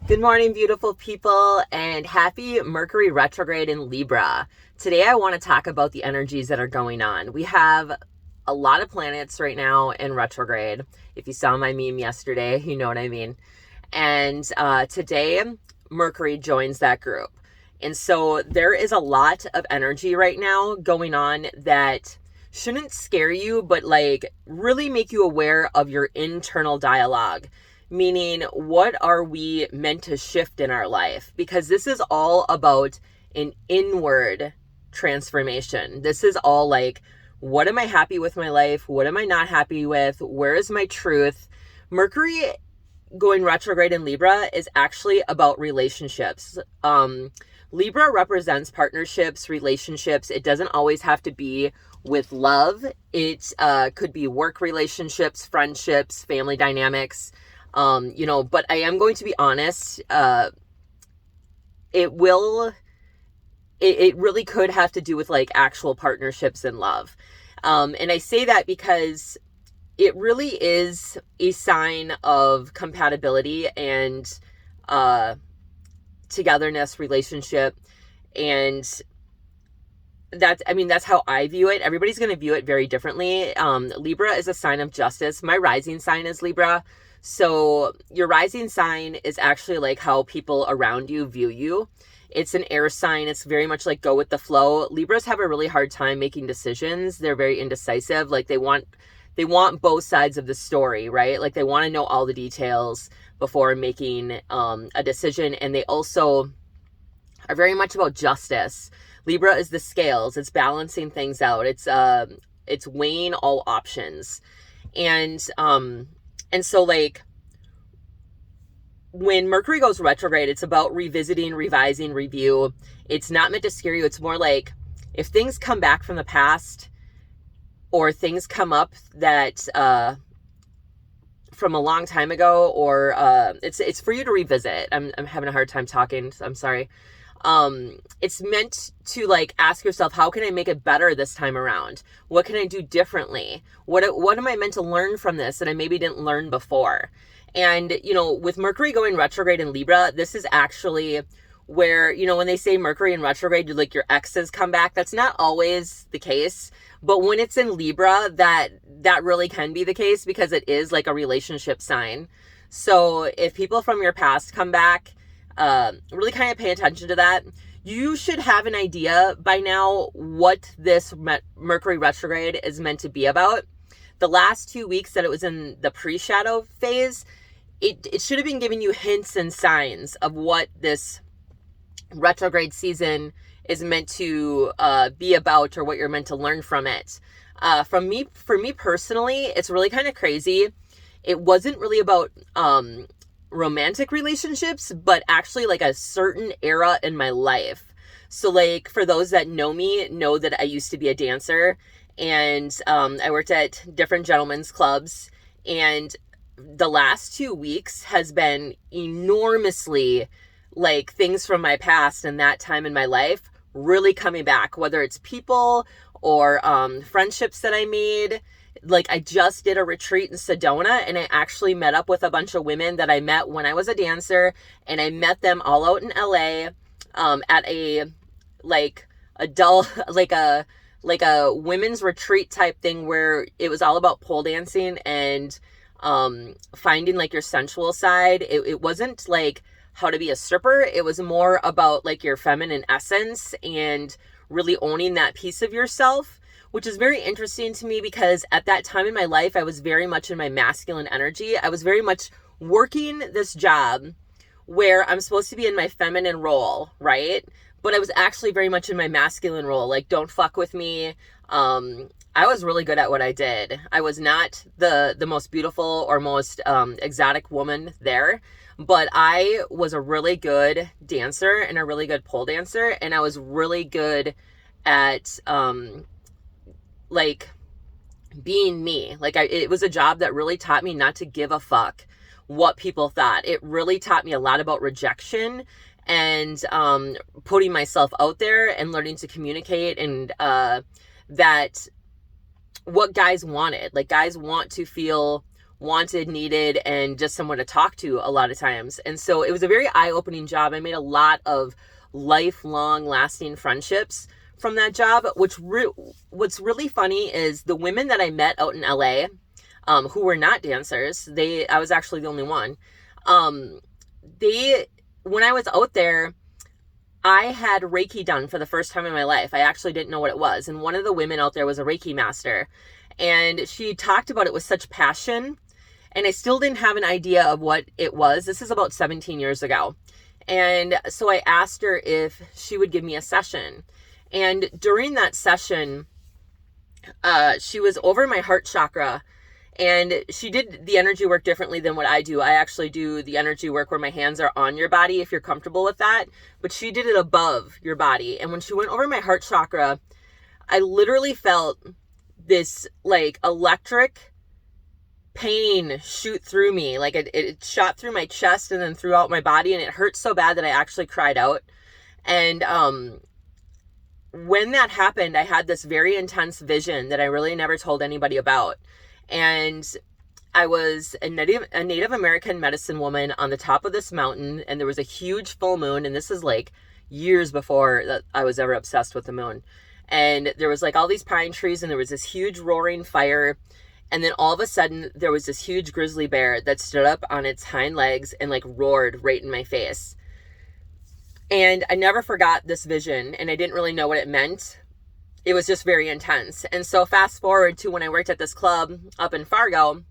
Good morning, beautiful people, and happy Mercury retrograde in Libra. Today, I want to talk about the energies that are going on. We have a lot of planets right now in retrograde. If you saw my meme yesterday, you know what I mean. And today, Mercury joins that group. And so there is a lot of energy right now going on that shouldn't scare you, but like really make you aware of your internal dialogue. Meaning, what are we meant to shift in our life? Because this is all about an inward transformation. This is all like, what am I happy with my life? What am I not happy with? Where is my truth? Mercury going retrograde in Libra is actually about relationships. Libra represents partnerships, relationships. It doesn't always have to be with love. It could be work relationships, friendships, family dynamics. But I am going to be honest. It will. It really could have to do with like actual partnerships and love. And I say that because it really is a sign of compatibility and togetherness, relationship. And that's how I view it. Everybody's going to view it very differently. Libra is a sign of justice. My rising sign is Libra. So your rising sign is actually like how people around you view you. It's an air sign. It's very much like go with the flow. Libras have a really hard time making decisions. They're very indecisive. Like they want both sides of the story, right? Like they want to know all the details before making a decision. And they also are very much about justice. Libra is the scales. It's balancing things out. It's weighing all options. And so like when Mercury goes retrograde, it's about revisiting, revising, review. It's not meant to scare you. It's more like if things come back from the past or things come up that from a long time ago, or it's for you to revisit. I'm having a hard time talking. So I'm sorry. It's meant to like ask yourself, how can I make it better this time around? What can I do differently? What am I meant to learn from this that I maybe didn't learn before? And, with Mercury going retrograde in Libra, this is actually where, when they say Mercury in retrograde, like your exes come back. That's not always the case. But when it's in Libra, that really can be the case because it is like a relationship sign. So if people from your past come back, really kind of pay attention to that. You should have an idea by now what this Mercury retrograde is meant to be about. The last 2 weeks that it was in the pre-shadow phase, it should have been giving you hints and signs of what this retrograde season is meant to be about, or what you're meant to learn from it. For me personally, it's really kind of crazy. It wasn't really about romantic relationships, but actually like a certain era in my life. So like for those that know me, know that I used to be a dancer, and I worked at different gentlemen's clubs, and the last 2 weeks has been enormously like things from my past and that time in my life really coming back, whether it's people or friendships that I made. Like I just did a retreat in Sedona, and I actually met up with a bunch of women that I met when I was a dancer, and I met them all out in LA at a like adult like a women's retreat type thing where it was all about pole dancing and finding like your sensual side. It wasn't like how to be a stripper. It was more about like your feminine essence and really owning that piece of yourself, which is very interesting to me because at that time in my life, I was very much in my masculine energy. I was very much working this job where I'm supposed to be in my feminine role, right? But I was actually very much in my masculine role. Like, don't fuck with me. I was really good at what I did. I was not the most beautiful or most exotic woman there, but I was a really good dancer and a really good pole dancer, and I was really good at like being me. Like it was a job that really taught me not to give a fuck what people thought. It really taught me a lot about rejection and putting myself out there and learning to communicate, and that what guys wanted. Like guys want to feel wanted, needed, and just someone to talk to a lot of times. And so it was a very eye-opening job. I made a lot of lifelong lasting friendships from that job, what's really funny is the women that I met out in LA, who were not dancers, I was actually the only one. When I was out there, I had Reiki done for the first time in my life. I actually didn't know what it was. And one of the women out there was a Reiki master. And she talked about it with such passion. And I still didn't have an idea of what it was. This is about 17 years ago. And so I asked her if she would give me a session. And during that session, she was over my heart chakra. And she did the energy work differently than what I do. I actually do the energy work where my hands are on your body if you're comfortable with that. But she did it above your body. And when she went over my heart chakra, I literally felt this like electric pain shoot through me. Like it shot through my chest and then throughout my body. And it hurt so bad that I actually cried out. And when that happened, I had this very intense vision that I really never told anybody about. And I was a Native American medicine woman on the top of this mountain, and there was a huge full moon, and this is like years before that I was ever obsessed with the moon. And there was like all these pine trees, and there was this huge roaring fire, and then all of a sudden there was this huge grizzly bear that stood up on its hind legs and like roared right in my face. And I never forgot this vision, and I didn't really know what it meant. It was just very intense. And so fast forward to when I worked at this club up in Fargo,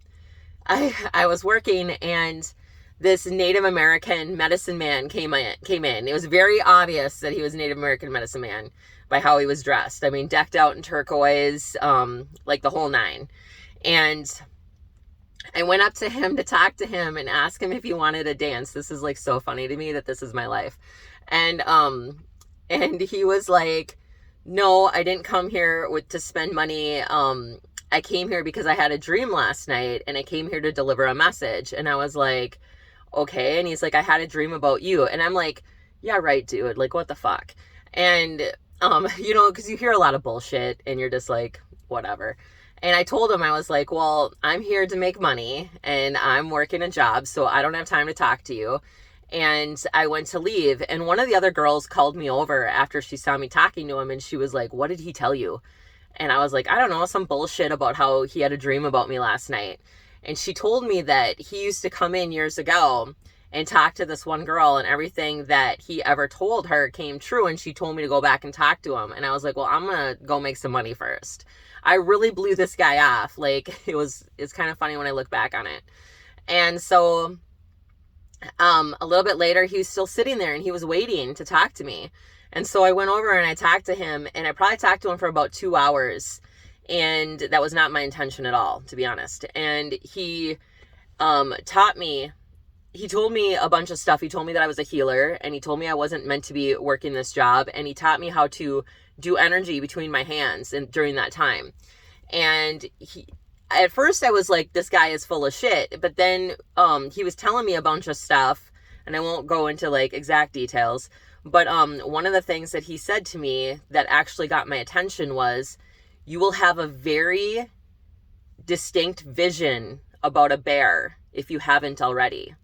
I was working, and this Native American medicine man came in. It was very obvious that he was a Native American medicine man by how he was dressed. I mean, decked out in turquoise, like the whole nine. And I went up to him to talk to him and ask him if he wanted to dance. This is like so funny to me that this is my life. And he was like, no, I didn't come here to spend money. I came here because I had a dream last night, and I came here to deliver a message. And I was like, okay. And he's like, I had a dream about you. And I'm like, yeah, right, dude. Like, what the fuck? And, because you hear a lot of bullshit and you're just like, whatever. And I told him, I was like, well, I'm here to make money and I'm working a job, so I don't have time to talk to you. And I went to leave, and one of the other girls called me over after she saw me talking to him, and she was like, what did he tell you? And I was like, I don't know, some bullshit about how he had a dream about me last night. And she told me that he used to come in years ago and talk to this one girl, and everything that he ever told her came true, and she told me to go back and talk to him. And I was like, well, I'm gonna go make some money first. I really blew this guy off. Like, it's kind of funny when I look back on it. And so a little bit later, he was still sitting there, and he was waiting to talk to me. And so I went over and I talked to him, and I probably talked to him for about 2 hours. And that was not my intention at all, to be honest. And he taught me, he told me a bunch of stuff. He told me that I was a healer, and he told me I wasn't meant to be working this job. And he taught me how to do energy between my hands and during that time. And at first I was like, this guy is full of shit. But then he was telling me a bunch of stuff, and I won't go into like exact details. But one of the things that he said to me that actually got my attention was, you will have a very distinct vision about a bear if you haven't already.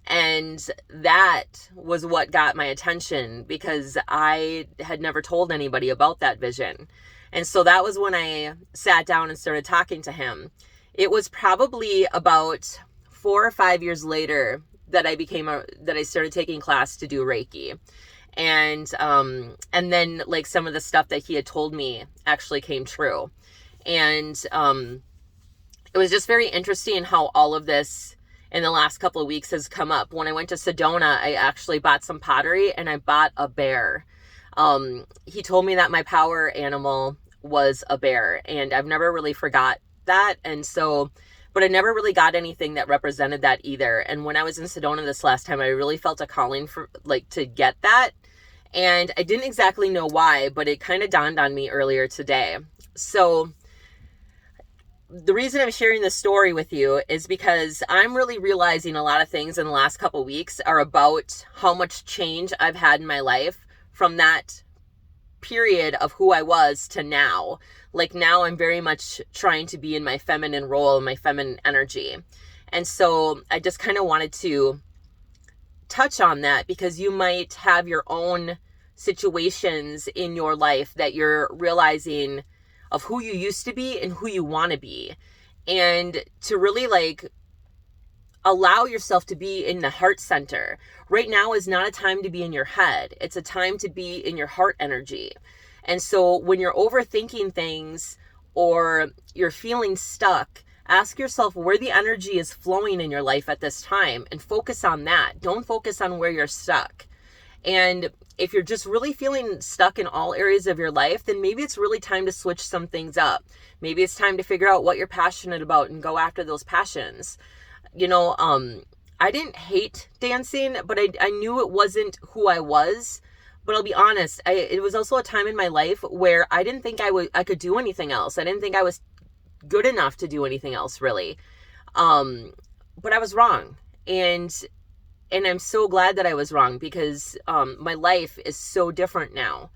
And that was what got my attention, because I had never told anybody about that vision. And so that was when I sat down and started talking to him. It was probably about 4 or 5 years later that I started taking class to do Reiki. And then like some of the stuff that he had told me actually came true. And it was just very interesting how all of this in the last couple of weeks has come up. When I went to Sedona, I actually bought some pottery, and I bought a bear. He told me that my power animal was a bear, and I've never really forgot that. And so, but I never really got anything that represented that either. And when I was in Sedona this last time, I really felt a calling for to get that. And I didn't exactly know why, but it kind of dawned on me earlier today. So the reason I'm sharing this story with you is because I'm really realizing a lot of things in the last couple of weeks are about how much change I've had in my life from that period of who I was to now. Like now I'm very much trying to be in my feminine role, my feminine energy. And so I just kind of wanted to touch on that, because you might have your own situations in your life that you're realizing of who you used to be and who you want to be. And to really like allow yourself to be in the heart center. Right now is not a time to be in your head. It's a time to be in your heart energy. And so when you're overthinking things or you're feeling stuck, ask yourself where the energy is flowing in your life at this time and focus on that. Don't focus on where you're stuck. And if you're just really feeling stuck in all areas of your life, then maybe it's really time to switch some things up. Maybe it's time to figure out what you're passionate about and go after those passions. I didn't hate dancing, but I knew it wasn't who I was. But I'll be honest, it was also a time in my life where I didn't think I could do anything else. I didn't think I was good enough to do anything else, really. But I was wrong. And I'm so glad that I was wrong, because my life is so different now.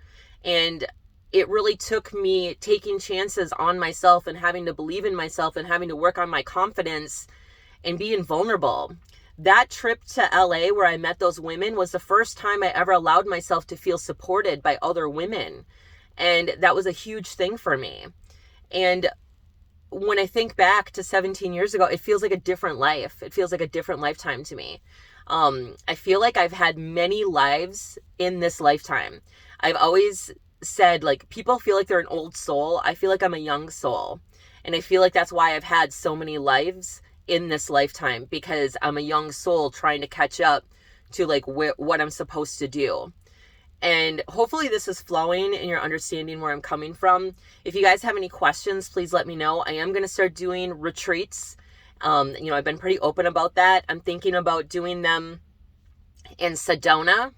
And it really took me taking chances on myself and having to believe in myself and having to work on my confidence and being vulnerable. That trip to LA where I met those women was the first time I ever allowed myself to feel supported by other women. And that was a huge thing for me. And when I think back to 17 years ago, it feels like a different life. It feels like a different lifetime to me. I feel like I've had many lives in this lifetime. I've always said, like, people feel like they're an old soul. I feel like I'm a young soul. And I feel like that's why I've had so many lives in this lifetime, because I'm a young soul trying to catch up to like what I'm supposed to do. And hopefully this is flowing and you're understanding where I'm coming from. If you guys have any questions, please let me know. I am going to start doing retreats. I've been pretty open about that. I'm thinking about doing them in Sedona,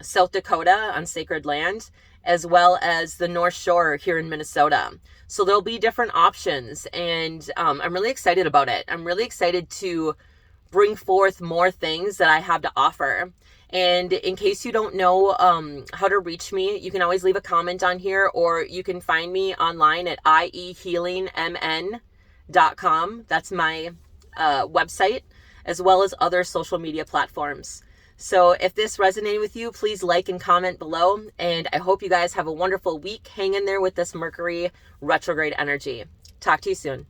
South Dakota on sacred land, as well as the North Shore here in Minnesota. So there'll be different options, and I'm really excited about it. I'm really excited to bring forth more things that I have to offer. And in case you don't know how to reach me, you can always leave a comment on here, or you can find me online at iehealingmn.com. That's my website, as well as other social media platforms. So if this resonated with you, please like and comment below. And I hope you guys have a wonderful week. Hang in there with this Mercury retrograde energy. Talk to you soon.